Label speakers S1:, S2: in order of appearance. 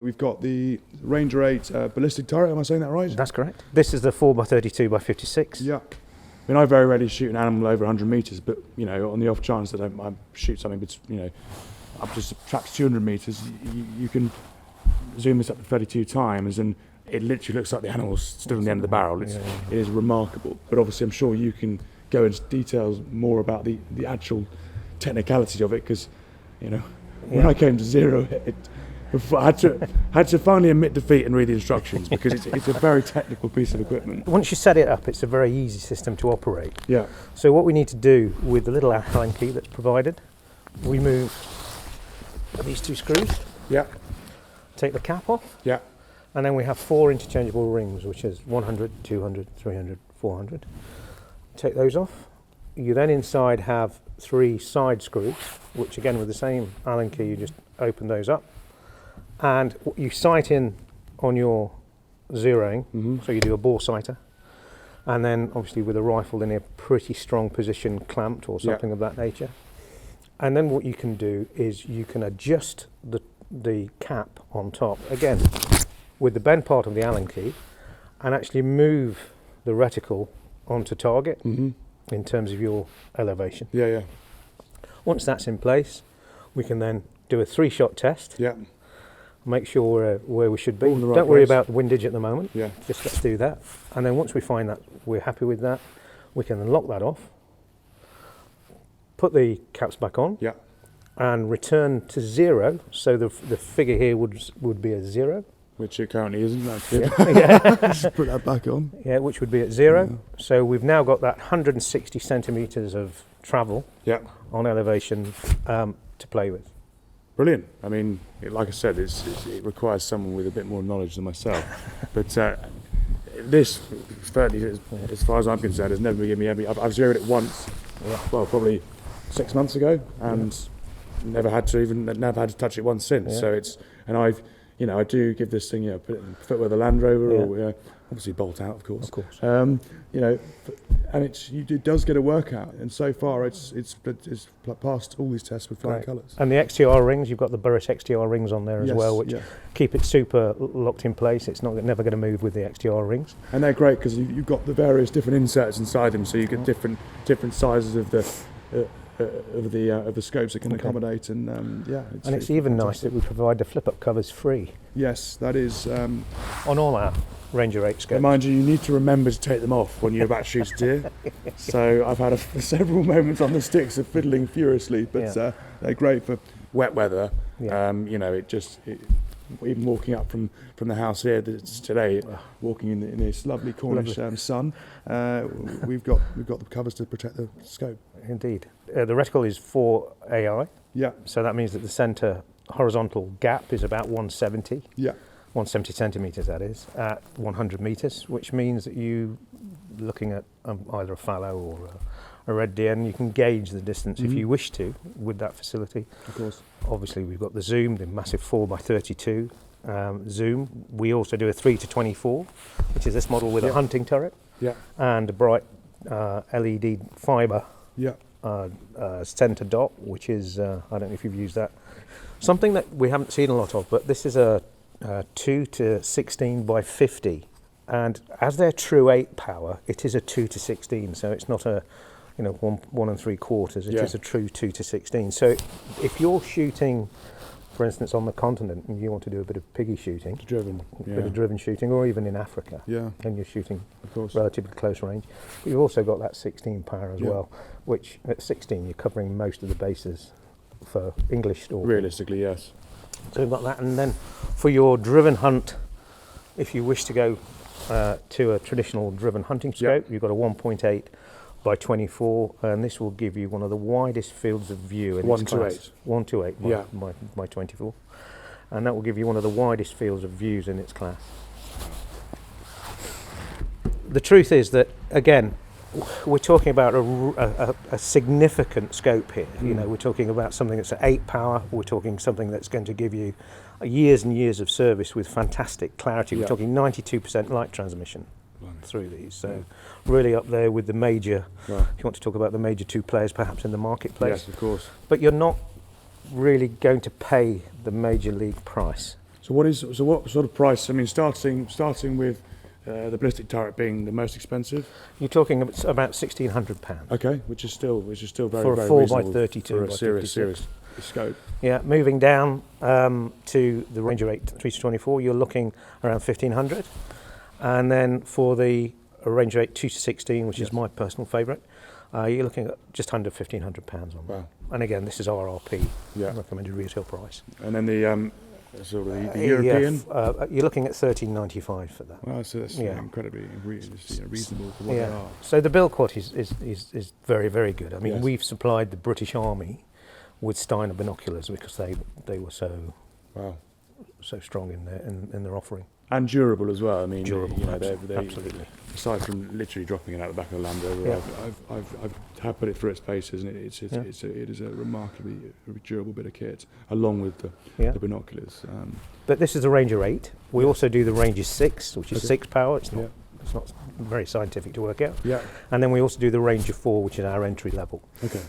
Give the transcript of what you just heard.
S1: We've got the Ranger 8 ballistic turret, am I saying that right?
S2: That's correct. This is the 4x32x56.
S1: Yeah. I mean, I very rarely shoot an animal over 100 metres, but, you know, on the off chance that I shoot something that's, you know, up to perhaps 200 metres, you can zoom this up to 32 times and it literally looks like the animal's stood on the end of the barrel. It is remarkable. But obviously I'm sure you can go into details more about the actual technicalities of it, because, you know, when I came to zero, I had to finally admit defeat and read the instructions, because it's a very technical piece of equipment.
S2: Once you set it up, it's a very easy system to operate.
S1: Yeah.
S2: So what we need to do with the little Allen key that's provided, we move these two screws.
S1: Yeah.
S2: Take the cap off.
S1: Yeah.
S2: And then we have 4 interchangeable rings, which is 100, 200, 300, 400. Take those off. You then inside have 3 side screws, which again with the same Allen key, you just open those up. And you sight in on your zeroing, so you do a bore sighter. And then obviously with a rifle in a pretty strong position clamped or something of that nature. And then what you can do is you can adjust the cap on top, again, with the bend part of the Allen key, and actually move the reticle onto target in terms of your elevation.
S1: Yeah, yeah.
S2: Once that's in place, we can then do a 3-shot test.
S1: Yeah.
S2: Make sure we're where we should be.
S1: All in the right
S2: Don't worry
S1: place.
S2: about the windage at the moment.
S1: Yeah.
S2: Just let's do that. And then once we find that we're happy with that, we can then lock that off, put the caps back on,
S1: Yeah.
S2: and return to 0. So the figure here would be a 0.
S1: Which it currently isn't, actually. Just put that back on.
S2: Yeah, which would be at 0. So we've now got that 160 centimetres of travel on elevation to play with.
S1: Brilliant. I mean, like I said, it requires someone with a bit more knowledge than myself. But this, certainly, as far as I'm concerned, has never given me any. I've zeroed it once, well, probably 6 months ago, and never had to touch it once since. So and I've, you know, I do give this thing, you know, put it in footwear the Land Rover, or obviously bolt out, of course.
S2: Of course.
S1: You know, and it does get a workout, and so far it's passed all these tests with flying colours.
S2: And the XTR rings, you've got the Burris XTR rings on there as well, which keep it super locked in place. It's never going to move with the XTR rings.
S1: And they're great because you've got the various different inserts inside them, so you get different sizes of the scopes that can accommodate, and
S2: it's even nice that we provide the flip-up covers free.
S1: Yes, that is
S2: on all our Ranger 8 scopes.
S1: Mind you need to remember to take them off when you're about to shoot a deer. So I've had several moments on the sticks of fiddling furiously, but they're great for wet weather. You know, even walking up from the house here today, walking in this lovely Cornish sun, we've got the covers to protect the scope.
S2: Indeed. The reticle is 4 AI.
S1: Yeah.
S2: So that means that the centre horizontal gap is about 170.
S1: Yeah.
S2: 170 centimetres, that is, at 100 metres, which means that you looking at either a fallow or a red deer, and you can gauge the distance if you wish to with that facility.
S1: Of course.
S2: Obviously, we've got the zoom, the massive 4x32 zoom. We also do a 3-24, which is this model with a hunting turret and a bright LED fibre centre dot, which is, I don't know if you've used that. Something that we haven't seen a lot of, but this is a 2-16 by 50, and as they're true 8 power, it is a 2-16, so it's not a 1 3/4. It is a true 2-16. So if you're shooting, for instance, on the continent, and you want to do a bit of piggy shooting, a bit of driven shooting, or even in Africa, and you're shooting relatively close range, but you've also got that 16 power as well, which at 16 you're covering most of the bases for English stalking.
S1: Realistically, yes.
S2: So we've got that, and then for your driven hunt, if you wish to go to a traditional driven hunting scope, you've got a 1.8 by 24, and this will give you one of the widest fields of view in its class. 128 by 24, and that will give you one of the widest fields of views in its class. The truth is that, again, we're talking about a significant scope here. You know, we're talking about something that's at 8 power. We're talking something that's going to give you years and years of service with fantastic clarity. We're talking 92% light transmission through these. So really up there with the major, if you want to talk about the major 2 players perhaps in the marketplace.
S1: Yes, of course.
S2: But you're not really going to pay the major league price.
S1: So what sort of price? I mean, starting with the ballistic turret being the most expensive.
S2: You're talking about £1,600.
S1: Okay, which is still very
S2: for
S1: very
S2: a 4 by
S1: reasonable
S2: 32
S1: for a
S2: by
S1: serious
S2: 56.
S1: scope.
S2: Yeah, moving down to the Ranger 8 3-24, you're looking around 1,500, and then for the Ranger 8 2-16, which is my personal favourite, you're looking at just under £1,500 on that.
S1: Wow.
S2: And again, this is RRP, recommended retail price.
S1: And then the sort of the European.
S2: You're looking at £1,395 for that.
S1: Well, so that's incredibly reasonable for what they are.
S2: So the build quality is very, very good. I mean, we've supplied the British Army with Steiner binoculars because they were so strong in their offering.
S1: And durable as well. I mean,
S2: durable,
S1: they
S2: absolutely.
S1: Aside from literally dropping it out the back of the Land Rover, I've put it through its paces, and it is a remarkably durable bit of kit, along with the binoculars.
S2: But this is the Ranger 8. We also do the Ranger 6, which is 6 power. It's not very scientific to work out.
S1: Yeah.
S2: And then we also do the Ranger 4, which is our entry level.
S1: Okay.